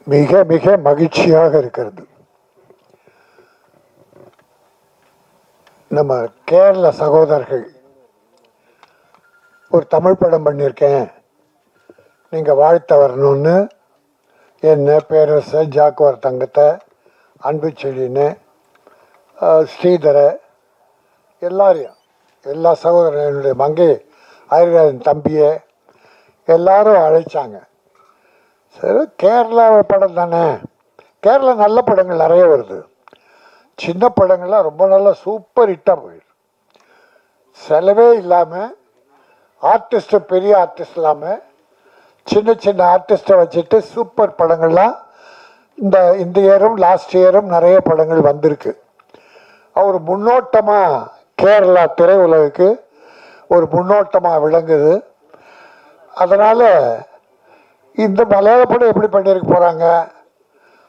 மிக மிக மகிழ்ச்சியாக இருக்கிறது. நம்ம கேரள சகோதரர்கள் ஒரு தமிழ் படம் பண்ணியிருக்கேன், நீங்கள் வாழ்த்த வரணும்னு என்ன பேரரசு, ஜாக்குவார் தங்கத்தை, அன்பு செழின்னு, ஸ்ரீதரை, எல்லாரையும், எல்லா சகோதரனுடைய மங்கை ஆயுர்வேதன் தம்பியை எல்லாரும் அழைச்சாங்க. சரி, கேரளா படம் தானே, கேரளா நல்ல படங்கள் நிறைய வருது, சின்ன படங்கள்லாம் ரொம்ப நல்லா சூப்பர் ஹிட்டாக போயிடுது. செலவே இல்லாமல் ஆர்டிஸ்ட்டு, பெரிய ஆர்டிஸ்ட் இல்லாமல் சின்ன சின்ன ஆர்டிஸ்ட்டை வச்சுட்டு சூப்பர் படங்கள்லாம் இந்த இயரும் லாஸ்ட் இயரும் நிறைய படங்கள் வந்திருக்கு. அவர் முன்னோட்டமாக கேரளா திரையுலகுக்கு ஒரு முன்னோட்டமாக விளங்குது. அதனால் இந்த மலையாள படம் எப்படி பண்ணியிருக்க போகிறாங்க,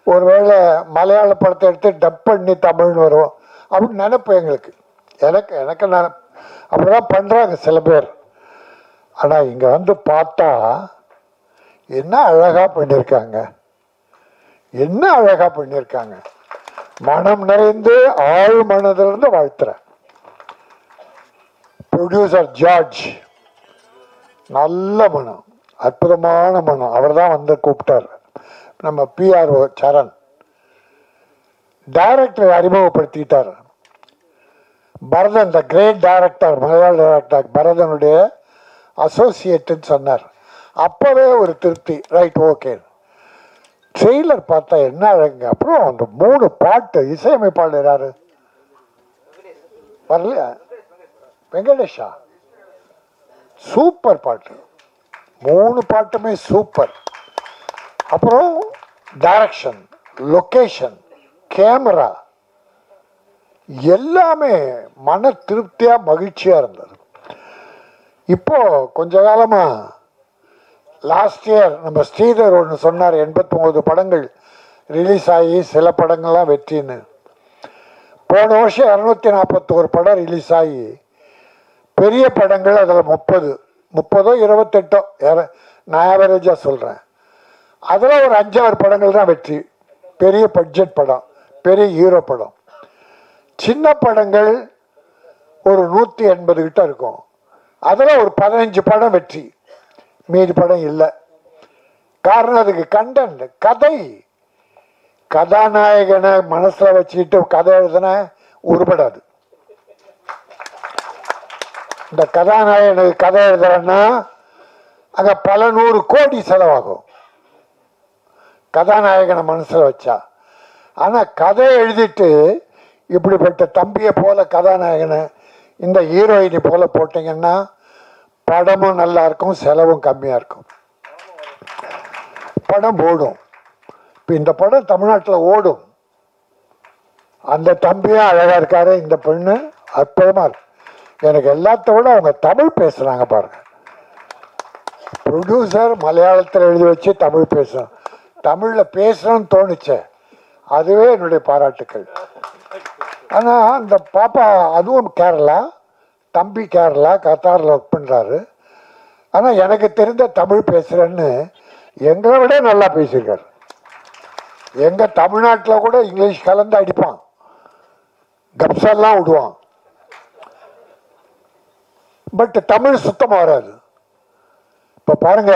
ஒருவேளை மலையாள படத்தை எடுத்து டப் பண்ணி தமிழ்னு வரும் அப்படின்னு நினைப்பேன். எனக்கு அப்படி தான் பண்ணுறாங்க சில பேர். ஆனால் இங்கே வந்து பார்த்தா என்ன அழகாக பண்ணியிருக்காங்க, என்ன அழகாக பண்ணியிருக்காங்க. மனம் நிறைந்து ஆழ் மனதிலிருந்து வாழ்த்துறேன். ப்ரொடியூசர் ஜார்ஜ் நல்ல மனம், அற்புதமான மனம். அவர் தான் வந்து கூப்பிட்டார். நம்ம பிஆர்ஓ சரண் டைரக்டரை அறிமுகப்படுத்திட்டார். பரதன், த கிரேட் டைரக்டர், மலையாள டைரக்டர் பரதனுடைய அசோசியேட்டுன்னு சொன்னார். அப்போவே ஒரு திருப்தி, ரைட் ஓகே. ட்ரெய்லர் பார்த்தா என்ன அழகுங்க. அப்புறம் அந்த 3 பாட்டு, இசையமைப்பாளர் யாரு வரலையா, வெங்கடேஷா, சூப்பர் பாட்டு, 3 பாட்டுமே சூப்பர். அப்புறம் டைரக்ஷன், லொக்கேஷன், கேமரா எல்லாமே மன திருப்தியாக மகிழ்ச்சியாக இருந்தது. இப்போ கொஞ்ச காலமாக லாஸ்ட் இயர் நம்ம ஸ்ரீதர் ஒன்று சொன்னார், 89 படங்கள் ரிலீஸ் ஆகி சில படங்கள்லாம் வெற்றின்னு. போன வருஷம் 241 படம் ரிலீஸ் ஆகி, பெரிய படங்கள் அதில் 30 28 நான் ஆவரேஜாக சொல்கிறேன். அதில் ஒரு 5-6 படங்கள் தான் வெற்றி, பெரிய பட்ஜெட் படம், பெரிய ஹீரோ படம். சின்ன படங்கள் ஒரு 180 கிட்ட இருக்கும், அதில் ஒரு 15 படம் வெற்றி, மீதி படம் இல்லை. காரணம் அதுக்கு கண்டென்ட், கதை. கதாநாயகனை மனசில் வச்சுக்கிட்டு கதை எழுதுன உருப்படாது. இந்த கதாநாயகனுக்கு கதை எழுதுறன்னா அங்கே பல 100 கோடி செலவாகும் கதாநாயகனை மனசில் வச்சா. ஆனால் கதை எழுதிட்டு இப்படிப்பட்ட தம்பியை போல கதாநாயகனை இந்த ஹீரோயினி போல போட்டிங்கன்னா படமும் நல்லா இருக்கும், செலவும் கம்மியாக இருக்கும், படம் ஓடும். இப்போ இந்த படம் தமிழ்நாட்டில் ஓடும். அந்த தம்பியும் அழகாக இருக்காரு, இந்த பெண்ணு அற்புதமாக இருக்கு. எனக்கு எல்லாத்த விட அவங்க தமிழ் பேசுகிறாங்க பாருங்க. ப்ரொடியூசர் மலையாளத்தில் எழுதி வச்சு தமிழ் பேசுகிறோம், தமிழில் பேசணும்னு தோணுச்சே, அதுவே என்னுடைய பாராட்டுக்கள். ஆனால் அந்த பாப்பா அதுவும் கேரளா, தம்பி கேரளா, கத்தாரில் ஒர்க் பண்ணுறாரு. ஆனால் எனக்கு தெரிந்த தமிழ் பேசுகிறேன்னு எங்களை விட நல்லா பேசியிருக்காரு. எங்கள் தமிழ்நாட்டில் கூட இங்கிலீஷ் கலந்து அடிப்பான், கப்ஸெல்லாம் விடுவான், பட் தமிழ் சுத்தமாக வராது. இப்போ பாருங்க,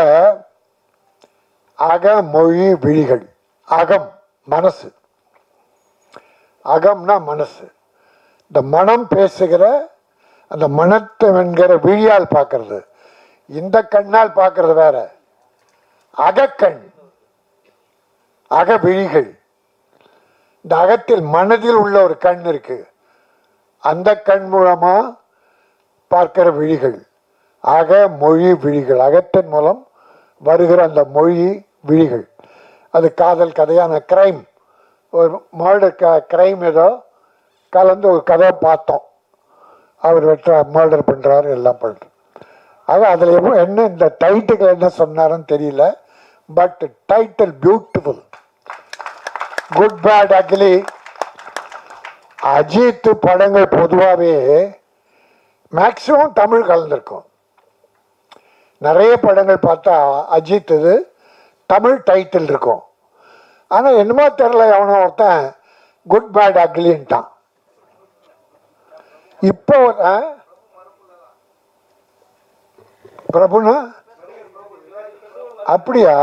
அகமொழி விழிகள், அகம் மனசு, அகம்னா மனசு. இந்த மனம் பேசுகிற அந்த மனத்தை என்கிற விழியால் பார்க்கறது, இந்த கண்ணால் பார்க்கறது வேற. அகக்கண், அகவிழிகள். இந்த அகத்தில் மனதில் உள்ள ஒரு கண் இருக்கு, அந்த கண் மூலமா பார்க்கிற விழிகள் அக மொழி விழிகள். அகத்தின் மூலம் வருகிற அந்த மொழி விழிகள். அது காதல் கதையான கிரைம், ஒரு மர்டர் கிரைம் ஏதோ கலந்து ஒரு கதை பார்த்தோம். அவர் மர்டர் பண்ணுறாரு, எல்லாம் பண்ணுறாரு. அது அதில் என்ன இந்த டைட்டில் என்ன சொன்னாருன்னு தெரியல, but title beautiful. Good bad ugly. Ajith படங்கள் பொதுவாகவே மேக்சிமம் தமிழ் கலந்துருக்கும். நிறைய படங்கள் பார்த்தா அஜித் இது தமிழ் டைட்டில் இருக்கும். ஆனால் என்னமோ தெரில, எவனோ ஒருத்தன் குட் பேட் அக்லின்ட்டான். இப்போ பிரபுனா அப்படியா?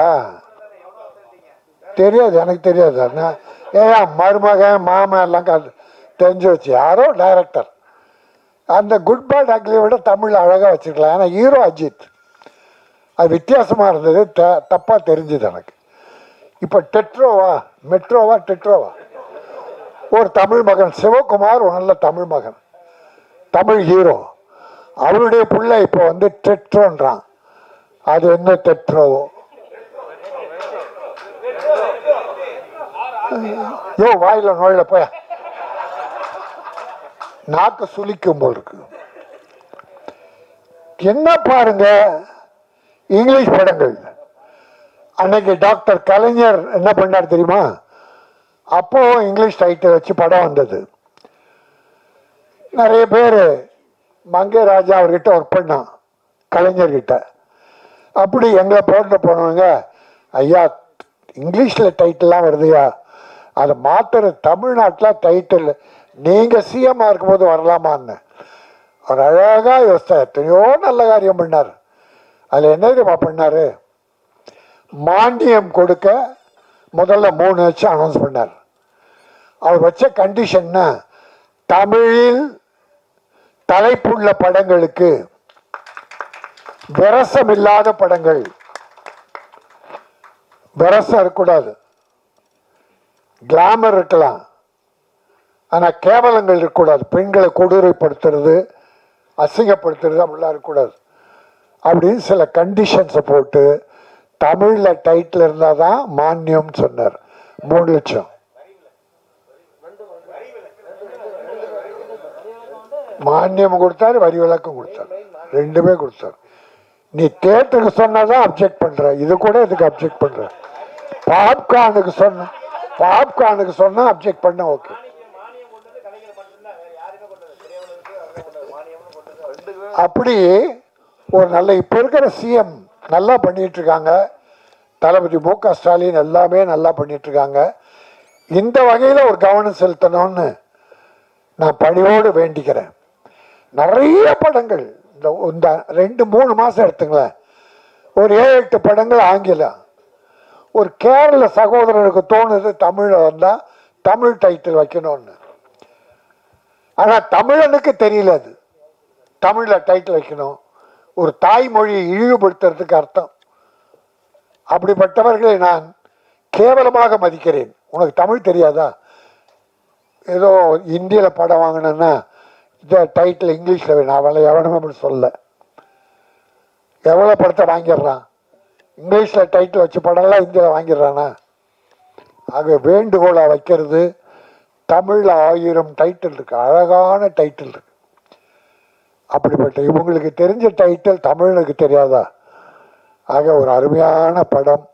தெரியாது, எனக்கு தெரியாது. ஏன் மருமகன் மாமன் எல்லாம் தெரிஞ்சு வச்சு யாரோ டைரக்டர் அந்த குட் பேட் அக்லியை விட தமிழ் அழகாக வச்சுருக்கலாம். ஏன்னா ஹீரோ அஜித், அது வித்தியாசமாக இருந்தது, தப்பாக தெரிஞ்சுது எனக்கு. இப்போ மெட்ரோவா ஒரு தமிழ் மகன் சிவகுமார், ஒரு நல்ல தமிழ் மகன், தமிழ் ஹீரோ. அவருடைய பிள்ளை இப்போ வந்து டெட்ரோன்றான். அது என்ன டெட்ரோவோ? யோ வாயில நோயில போய நாக்கு சுளிக்கும் போல் இருக்கு. என்ன பாருங்க இங்கிலீஷ் படங்கள். அன்னைக்கு டாக்டர் கலைஞர் என்ன பண்ணார் தெரியுமா? அப்போ இங்கிலீஷ் டைட்டில் வச்சு படம் வந்தது. நிறைய பேர் மங்கை ராஜா அவர்கிட்ட ஒர்க் பண்ணான், கலைஞர்கிட்ட. அப்படி எங்களை போனவங்க, ஐயா இங்கிலீஷில் டைட்டில்லாம் வருதுயா, அதை மாத்திர தமிழ்நாட்டில் டைட்டில் நீங்கள் சிஎம்மாக இருக்கும்போது வரலாமான்னு அவர் அழகாக யோசித்தார். எத்தனையோ நல்ல காரியம் பண்ணார். அதில் என்ன தெரியுமா பண்ணார்? மானியம் கொடுக்க முதல்ல 3 வச்சு அனௌன்ஸ் பண்ணார். அவர் வச்ச கண்டிஷன்னா, தமிழில் தலைப்புள்ள படங்களுக்கு, விரசம் இல்லாத படங்கள், விரசம் இருக்கக்கூடாது, கிளாமர் இருக்கலாம், ஆனால் கேவலங்கள் இருக்கக்கூடாது, பெண்களை கொடூரைப்படுத்துறது, அசிங்கப்படுத்துறது அப்படிலாம் இருக்கக்கூடாது அப்படின்னு சில கண்டிஷன்ஸை போட்டு தமிழில் டைட்டில் இருந்தால் தான் மானியம்னு சொன்னார். 3 லட்சம் மானியம் கொடுத்தாரு, வரி விலக்கம் கொடுத்தார், 2மே கொடுத்தார். நீ தேட்டருக்கு சொன்னதான் அப்ஜெக்ட் பண்ற, இது கூட இதுக்கு அப்ஜெக்ட் பண்ற. பாப்கார்னுக்கு சொன்னா அப்ஜெக்ட் பண்ண ஓகே. அப்படி ஒரு நல்ல இப்ப இருக்கிற சிஎம் நல்லா பண்ணிட்டு இருக்காங்க. தளபதி மு.க. ஸ்டாலின் எல்லாமே நல்லா பண்ணிட்டு இருக்காங்க. இந்த வகையில் ஒரு கவனம் செலுத்தணும்னு நான் பணியோடு வேண்டிக்கிறேன். நிறைய படங்கள் இந்த 2-3 மாதம் எடுத்துங்களேன், ஒரு 7-8 படங்கள் ஆங்கிலம். ஒரு கேரள சகோதரனுக்கு தோணுது தமிழில் வந்தால் தமிழ் டைட்டில் வைக்கணும்னு. ஆனால் தமிழனுக்கு தெரியல அது தமிழில் டைட்டில் வைக்கணும். ஒரு தாய்மொழியை இழிவுபடுத்துறதுக்கு அர்த்தம். அப்படிப்பட்டவர்களை நான் கேவலமாக மதிக்கிறேன். உனக்கு தமிழ் தெரியாதா? ஏதோ இந்தியில் படம் வாங்கினேன்னா இந்த டைட்டில் இங்கிலீஷில் வேணும், அவளை எவனுமே அப்படி சொல்ல. எவ்வளோ படத்தை வாங்கிடுறான், இங்கிலீஷில் டைட்டில் வச்ச படம்லாம் இந்தியில் வாங்கிடுறானா? ஆக வேண்டுகோளாக வைக்கிறது, தமிழில் 1000 டைட்டில் இருக்கு, அழகான டைட்டில் இருக்கு. அப்படிப்பட்ட இவங்களுக்கு தெரிஞ்ச டைட்டில் தமிழனுக்கு தெரியாதா? ஆக ஒரு அருமையான படம்,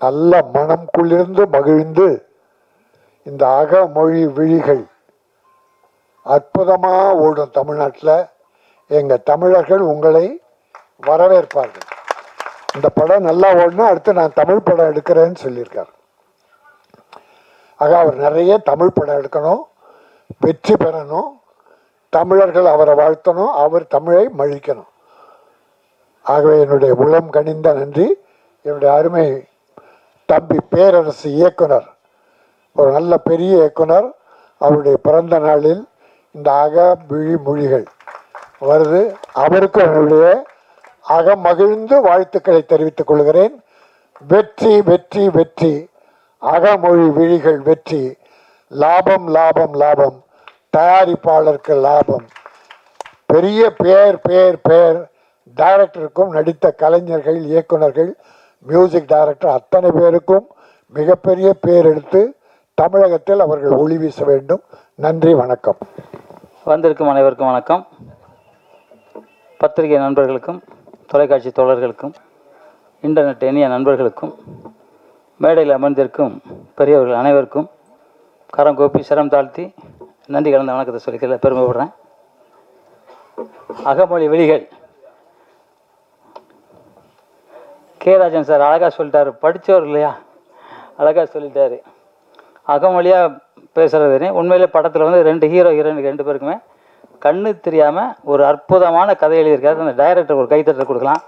நல்ல மனம் குளிர்ந்து மகிழ்ந்து இந்த அகமொழி விழிகள் அற்புதமாக ஓடும் தமிழ்நாட்டில். எங்கள் தமிழர்கள் உங்களை வரவேற்பார்கள். இந்த படம் நல்லா ஓடணும், அடுத்து நான் தமிழ் படம் எடுக்கிறேன்னு சொல்லியிருக்கார். ஆக அவர் நிறைய தமிழ் படம் எடுக்கணும், வெற்றி பெறணும், தமிழர்கள் அவரை வாழ்த்தணும், அவர் தமிழை மழிக்கணும். ஆகவே என்னுடைய உளம் கனிந்த நன்றி. என்னுடைய அருமை தம்பி பேரரசு இயக்குனர், ஒரு நல்ல பெரிய இயக்குனர், அவருடைய பிறந்த நாளில் இந்த அகவிழி மொழிகள் வருது. அவருக்கு என்னுடைய அகமகிழ்ந்து வாழ்த்துக்களை தெரிவித்துக் கொள்கிறேன். வெற்றி வெற்றி வெற்றி, அகமொழி விழிகள் வெற்றி, லாபம் லாபம் லாபம், தயாரிப்பாளருக்கு லாபம். பெரிய பேர் பேர் பேர் டைரக்டருக்கும், நடித்த கலைஞர்கள், இயக்குநர்கள், மியூசிக் டைரக்டர் அத்தனை பேருக்கும் மிகப்பெரிய பேர் எடுத்து தமிழகத்தில் அவர்கள் ஒளி வீச வேண்டும். நன்றி, வணக்கம். வந்திருக்கும் அனைவருக்கும் வணக்கம். பத்திரிகை நண்பர்களுக்கும், தொலைக்காட்சி தோழர்களுக்கும், இன்டர்நெட் இணைய நண்பர்களுக்கும், மேடையில் அமர்ந்திருக்கும் பெரியவர்கள் அனைவருக்கும் கரம் கோப்பி சிரம் தாழ்த்தி நன்றி கலந்த வணக்கத்தை சொல்லிக்கிறத பெருமைப்படுறேன். அகமொழி விழிகள் கே. ராஜன் சார் அழகாக சொல்லிட்டார், படித்தவர் இல்லையா? அழகாக சொல்லிட்டாரு. அகமொழியாக பேசுகிறது உண்மையிலே படத்தில் வந்து 2 ஹீரோ ஹீரோயினுக்கு 2 பேருக்குமே கண்ணு தெரியாமல் ஒரு அற்புதமான கதை எழுதியிருக்காரு. அந்த டைரக்டர் ஒரு கைத்தட்டல் கொடுக்கலாம்.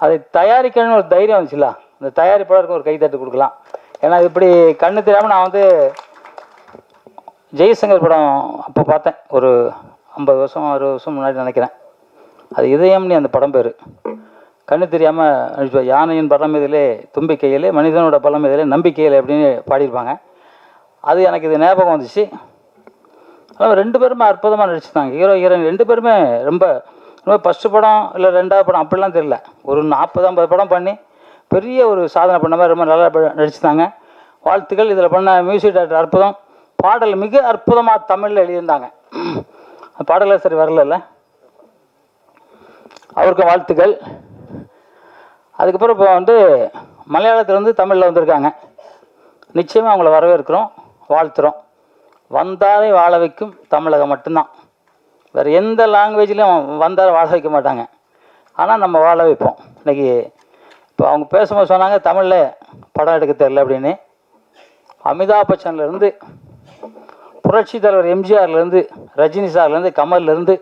அதை தயாரிக்கணும்னு ஒரு தைரியம் வந்துச்சுல, இந்த தயாரிப்பாளருக்கு ஒரு கைத்தட்டு கொடுக்கலாம். ஏன்னா இப்படி கண்ணு தெரியாமல் நான் வந்து ஜெய்சங்கர் படம் அப்போ பார்த்தேன், ஒரு 50 வருஷம் 60 வருஷம் முன்னாடி நினைக்கிறேன். அது இதயம்னு அந்த படம் பேர். கண்ணு தெரியாமல் யானையின் பலம் இதிலே தும்பிக்கையிலே மனிதனோட பலம் இதிலே நம்பிக்கையில் அப்படின்னு பாடியிருப்பாங்க. அது எனக்கு இது ஞாபகம் வந்துச்சு. ஆனால் 2 பேருமே அற்புதமாக நடிச்சுட்டாங்க. ஹீரோ ஹீரோயின் 2 பேருமே ரொம்ப ரொம்ப ஃபஸ்ட்டு படம் இல்லை 2வது படம் அப்படிலாம் தெரியல, ஒரு 40-50 படம் பண்ணி பெரிய ஒரு சாதனை பண்ண மாதிரி ரொம்ப நல்லா நடிச்சுட்டாங்க. வாழ்த்துக்கள். இதில் பண்ண மியூசிக் டைரக்டர் அற்புதம். பாடல் மிக அற்புதமாக தமிழில் எழுதியிருந்தாங்க. பாடலே சரி வரல, அவருக்கு வாழ்த்துக்கள். அதுக்கப்புறம் இப்போ வந்து மலையாளத்துலேருந்து தமிழில் வந்திருக்காங்க. நிச்சயமாக அவங்கள வரவேற்கிறோம், வாழ்த்துறோம். வந்தாலே வாழ வைக்கும் தமிழகம் மட்டும்தான். வேறு எந்த லாங்குவேஜ்லையும் வந்தால் வாழ வைக்க மாட்டாங்க. ஆனால் நம்ம வாழ வைப்போம். இன்றைக்கி இப்போ அவங்க பேசும்போது சொன்னாங்க தமிழில் படம் எடுக்க தெரியல அப்படின்னு. அமிதாப் பச்சன்லேருந்து புரட்சி தலைவர் எம்ஜிஆர்லேருந்து ரஜினி சார்லேருந்து கமல்லேருந்து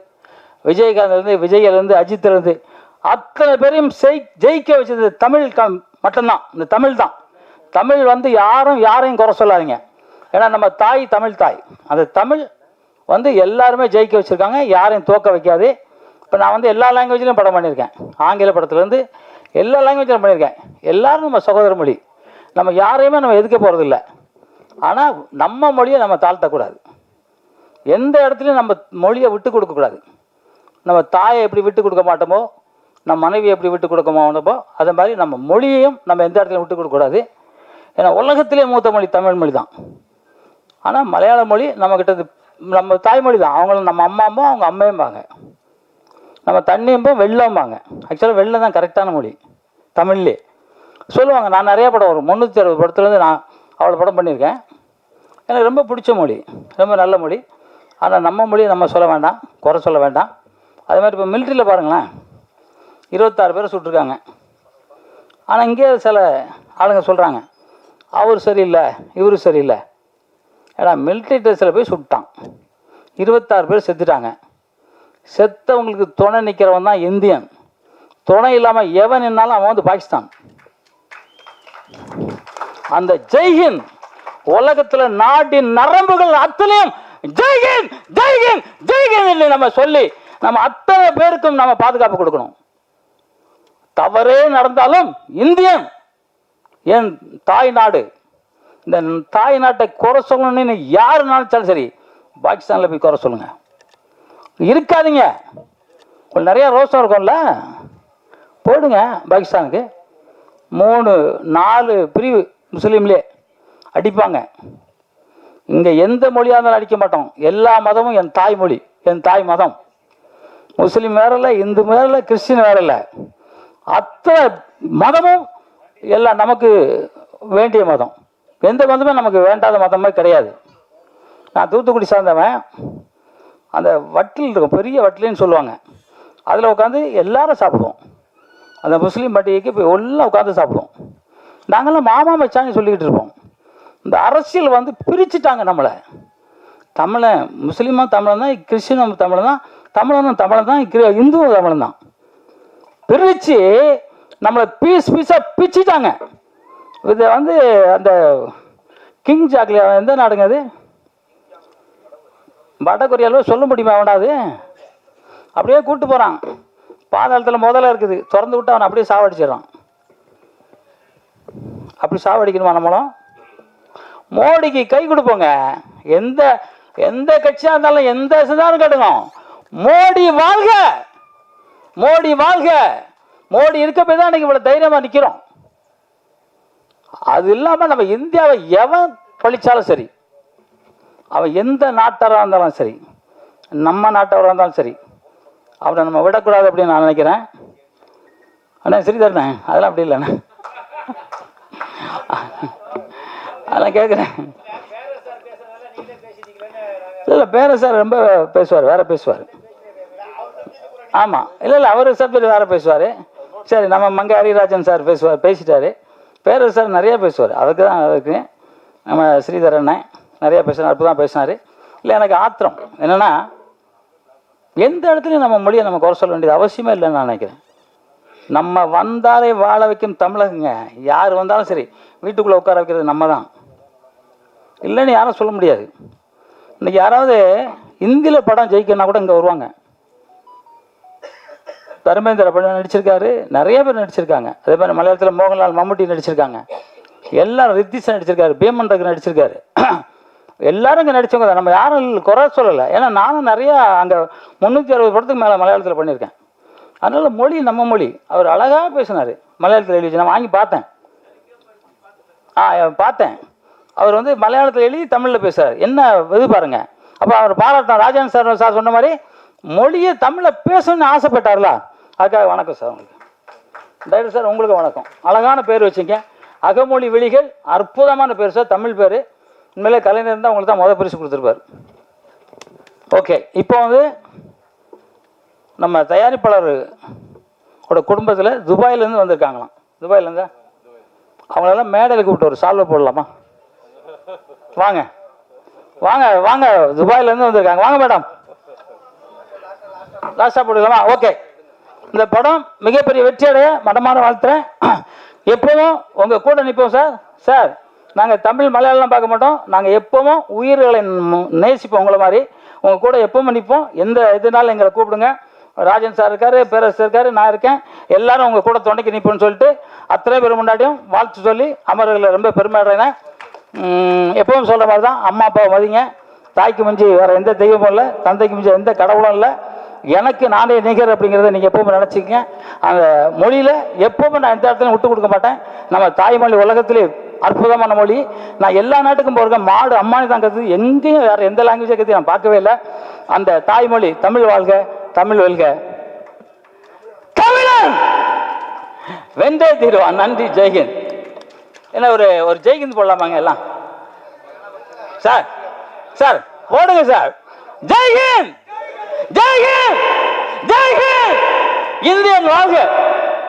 விஜயகாந்த்லேருந்து விஜயிலேருந்து அஜித்லேருந்து அத்தனை பேரையும் ஜெயிக்க வச்சது தமிழ் மட்டும்தான். இந்த தமிழ் தான். தமிழ் வந்து யாரையும் குறை சொல்லாதீங்க. ஏன்னா நம்ம தாய் தமிழ் தாய். அந்த தமிழ் வந்து எல்லாருமே ஜெயிக்க வச்சுருக்காங்க, யாரையும் தோக்க வைக்காது. இப்போ நான் வந்து எல்லா லாங்குவேஜ்லையும் படம் பண்ணியிருக்கேன். ஆங்கில படத்துலேருந்து எல்லா லாங்குவேஜிலும் பண்ணியிருக்கேன். எல்லோரும் நம்ம சகோதர மொழி. நம்ம யாரையுமே நம்ம எதுக்க போகிறதில்ல. ஆனால் நம்ம மொழியை நம்ம தாழ்த்தக்கூடாது. எந்த இடத்துலையும் நம்ம மொழியை விட்டு கொடுக்கக்கூடாது. நம்ம தாயை எப்படி விட்டு கொடுக்க மாட்டோமோ, நம்ம மனைவியை எப்படி விட்டு கொடுக்க மாட்டோமோ, அதே மாதிரி நம்ம மொழியையும் நம்ம எந்த இடத்துலையும் விட்டு கொடுக்கக்கூடாது. ஏன்னா உலகத்திலே மூத்த மொழி தமிழ் மொழி தான். ஆனால் மலையாள மொழி நம்மக்கிட்ட நம்ம தாய்மொழி தான். அவங்களும் நம்ம அம்மாவும் அவங்க அம்மையும்பாங்க, நம்ம தண்ணியும்போம் வெள்ளம்பாங்க. ஆக்சுவலாக வெள்ளம் தான் கரெக்டான மொழி தமிழ்லே சொல்லுவாங்க. நான் நிறையா படம் வரும் 360 படத்துலேருந்து நான் அவ்வளோ படம் பண்ணியிருக்கேன். எனக்கு ரொம்ப பிடிச்ச மொழி, ரொம்ப நல்ல மொழி. ஆனால் நம்ம மொழியை நம்ம சொல்ல வேண்டாம், குறை சொல்ல வேண்டாம். அதே மாதிரி இப்போ மிலிட்ரியில் பாருங்களேன், 26 பேரை சுட்டிருக்காங்க. ஆனால் இங்கே சில ஆளுங்க சொல்கிறாங்க அவர் சரியில்லை இவர் சரியில்லை. ஏன்னா மிலிட்ரி ட்ரெஸ்ஸில் போய் சுட்டான், 26 பேர் செத்துட்டாங்க. செத்தவங்களுக்கு துணை நிற்கிறவன் தான் இந்தியன். துணை இல்லாமல் எவன் நின்னாலும் அவன் வந்து பாகிஸ்தான். அந்த ஜெய்ஹிந்த் உலகத்தில் நாட்டின் நரம்புகள் அத்தனையும் ஜெய்ஹிந்த் ஜெய்ஹிந்த் ஜெய்ஹிந்த் நம்ம சொல்லி நம்ம அத்தனை பேருக்கும் நம்ம பாதுகாப்பு கொடுக்கணும். தவறே நடந்தாலும் இந்தியன் என் தாய் நாடு. இந்த தாய் நாட்டை குறை சொல்லணும்னு யாரு நினைச்சாலும் சரி, பாகிஸ்தானில் போய் குறை சொல்லுங்க. இருக்காதீங்க. உங்களுக்கு நிறைய ரோஷம் இருக்கும்ல, போயிடுங்க பாகிஸ்தானுக்கு. 3-4 பிரிவு முஸ்லீம்லே அடிப்பாங்க. இங்கே எந்த மொழியாக இருந்தாலும் அடிக்க மாட்டோம். எல்லா மதமும் என் தாய்மொழி, என் தாய் மதம். முஸ்லீம் வேற இல்லை, இந்து வேற இல்லை, கிறிஸ்டின் வேற இல்லை. அத்தனை மதமும் எல்லாம் நமக்கு வேண்டிய மதம். எந்த மதமே நமக்கு வேண்டாத மதமே கிடையாது. நான் தூத்துக்குடி சார்ந்தவன். அந்த வட்டில் இருக்கும், பெரிய வட்டில்னு சொல்லுவாங்க, அதில் உட்காந்து எல்லாரும் சாப்பிடுவோம். அந்த முஸ்லீம் பண்டிகைக்கு போய் எல்லாம் உட்காந்து சாப்பிடுவோம். நாங்கள்லாம் மாமா மச்சான்னு சொல்லிக்கிட்டு இருப்போம். இந்த அரசியல் வந்து பிரிச்சுட்டாங்க நம்மளை. தமிழன் முஸ்லீமும் தமிழன் தான், கிறிஸ்டினும் தமிழன் தான், தமிழனும் தமிழன் தான், இந்துவும் தமிழன் தான். பிரித்து நம்மளை பீஸாக பிரிச்சுட்டாங்க. இதை வந்து அந்த கிங் ஜாக்லியா எந்த நாடுங்க அது, வடகொரியாவில் சொல்ல முடியுமா அவனாது? அப்படியே கூப்பிட்டு போகிறான். பாதாளத்தில் முதல்ல இருக்குது, திறந்து விட்டு அவனை அப்படியே சாவடிச்சிடறான். அப்படி சாவடிக்கணுமா நம்மளும்? மோடிக்கு கை கொடுப்போங்க. எந்த எந்த கட்சியாக இருந்தாலும் எந்த சிதாரம் கட்டுங்க. மோடி வாழ்க, மோடி வாழ்க. மோடி இருக்க போய் தான் இன்னைக்கு இவ்வளோ தைரியமாக நிற்கிறோம். அது இல்லாமல் நம்ம இந்தியாவை எவன் பழிச்சாலும் சரி, அவன் எந்த நாட்டாராக இருந்தாலும் சரி, நம்ம நாட்டவராக இருந்தாலும் சரி, அவனை நம்ம விடக்கூடாது அப்படின்னு நான் நினைக்கிறேன். அண்ணா சரி தரணே, அதெல்லாம் அப்படி இல்லைண்ணே, அதெல்லாம் கேட்குறேன். இல்லை பேர சார் ரொம்ப பேசுவார், வேற பேசுவார். ஆமாம், இல்லை அவர் சப்ஜெக்ட் வேற பேசுவார். சரி, நம்ம மங்கை ஹரிராஜன் சார் பேசிட்டாரு. பேரரசு சார் நிறையா பேசுவார். அதுக்கு நம்ம ஸ்ரீதர் அண்ணன் நிறையா பேசினார், அற்புதமாக பேசினார். இல்லை, எனக்கு ஆத்திரம் என்னென்னா, எந்த இடத்துலையும் நம்ம மொழியை நம்ம குறை சொல்ல வேண்டியது அவசியமே இல்லைன்னு நான் நினைக்கிறேன். நம்ம வந்தாலே வாழ வைக்கும் தமிழகங்க. யார் வந்தாலும் சரி, வீட்டுக்குள்ளே உட்கார வைக்கிறது நம்ம தான், இல்லைன்னு யாரும் சொல்ல முடியாது. இன்றைக்கி யாராவது இந்தியில் படம் ஜெயிக்கணும்னா கூட இங்கே வருவாங்க. தர்மேந்திர படம் நடிச்சிருக்காரு, நிறைய பேர் நடிச்சிருக்காங்க. அதே மாதிரி மலையாளத்தில் மோகன்லால், மம்முட்டி நடிச்சிருக்காங்க. எல்லாரும் ரித்திஷ் நடிச்சிருக்காரு, பீமன் ரகு நடிச்சிருக்காரு. எல்லாரும் இங்கே நடித்தவங்க தான், நம்ம யாரும் குறை சொல்லலை. ஏன்னா நானும் நிறையா அங்கே 360 படத்துக்கு மேலே மலையாளத்தில் பண்ணியிருக்கேன். அதனால் மொழி நம்ம மொழி. அவர் அழகாக பேசினார், மலையாளத்தில் எழுதி நான் வாங்கி பார்த்தேன். பார்த்தேன். அவர் வந்து மலையாளத்தில் எழுதி தமிழில் பேசுகிறார். என்ன இது பாருங்க. அப்போ அவர் பாராட்டம். ராஜன் சார் சொன்ன மாதிரி மொழியை தமிழில் பேசணும்னு ஆசைப்பட்டார்ல, அதுக்காக வணக்கம் சார் உங்களுக்கு. டைரக்டர் சார் உங்களுக்கு வணக்கம். அழகான பேர் வச்சுங்க, அகமொழி வெளிகள். அற்புதமான பேர் சார், தமிழ் பேர். உண்மையிலே கலைஞர் தான் உங்களுக்கு தான் முதல் பரிசு கொடுத்துருப்பார். ஓகே, இப்போ வந்து நம்ம தயாரிப்பாளரோட குடும்பத்தில் துபாயிலேருந்து வந்திருக்காங்களாம். துபாயிலேருந்து அவங்களெல்லாம் மேடையில் கூப்பிட்டு ஒரு சால்வை போடலாமா? வாங்க வாங்க வாங்க, துபாயிலேருந்து வந்திருக்காங்க. வாங்க மேடம், லாஸ்ட்டாக போட்டுக்கலாமா? ஓகே, இந்த படம் மிகப்பெரிய வெற்றியடைய மனமான வாழ்த்துறேன். எப்பவும் உங்கள் கூட நிற்போம் சார். சார், நாங்கள் தமிழ் மலையாளம் பார்க்க மாட்டோம். நாங்கள் எப்பவும் உயிர்களை நேசிப்போம். உங்களை மாதிரி உங்கள் கூட எப்பவும் நிற்போம். எந்த இதுனாலும் எங்களை கூப்பிடுங்க. ராஜன் சார் இருக்கார், பேரரசு இருக்கார், நான் இருக்கேன். எல்லாரும் உங்கள் கூட துணைக்கு நிற்போன்னு சொல்லிட்டு அத்தனை பேர் முன்னாடியும் வாழ்த்து சொல்லி அமர்களை ரொம்ப பெருமையாடுறேன். எப்பவும் சொல்கிற மாதிரி தான், அம்மா அப்பாவை மதிங்க. தாய்க்கு மிஞ்சி வேறு எந்த தெய்வமும் இல்லை, தந்தைக்கு மிஞ்சி எந்த கடவுளும் இல்லை. எனக்கு நானே நிகர் அப்படிங்கிறத நீங்கள் எப்போவுமே நினச்சிக்கங்க. அந்த மொழியில் எப்போவுமே நான் எந்த இடத்துலையும் விட்டு கொடுக்க மாட்டேன். நம்ம தாய்மொழி உலகத்திலே அற்புதமான மொழி. நான் எல்லா நாட்டுக்கும் போகிறேன். மாடு அம்மானி தான் கற்றுது, எங்கேயும் வேறு எந்த லாங்குவேஜை கற்று நான் பார்க்கவே இல்லை. அந்த தாய்மொழி தமிழ் வாழ்க, தமிழ் வெல்க. தமிழன் வெந்தே தீருவான். நன்றி, ஜெய்ஹிந்த். என்ன ஒரு ஜெய்ஹிந்த் போடலாமாங்க எல்லாம்? சார் சார் போடுங்க சார். ஜெய்ஹிந்த், ஜெய்ஹிந்த், ஜெய்ஹிந்த். இந்தியன் வாழ்க.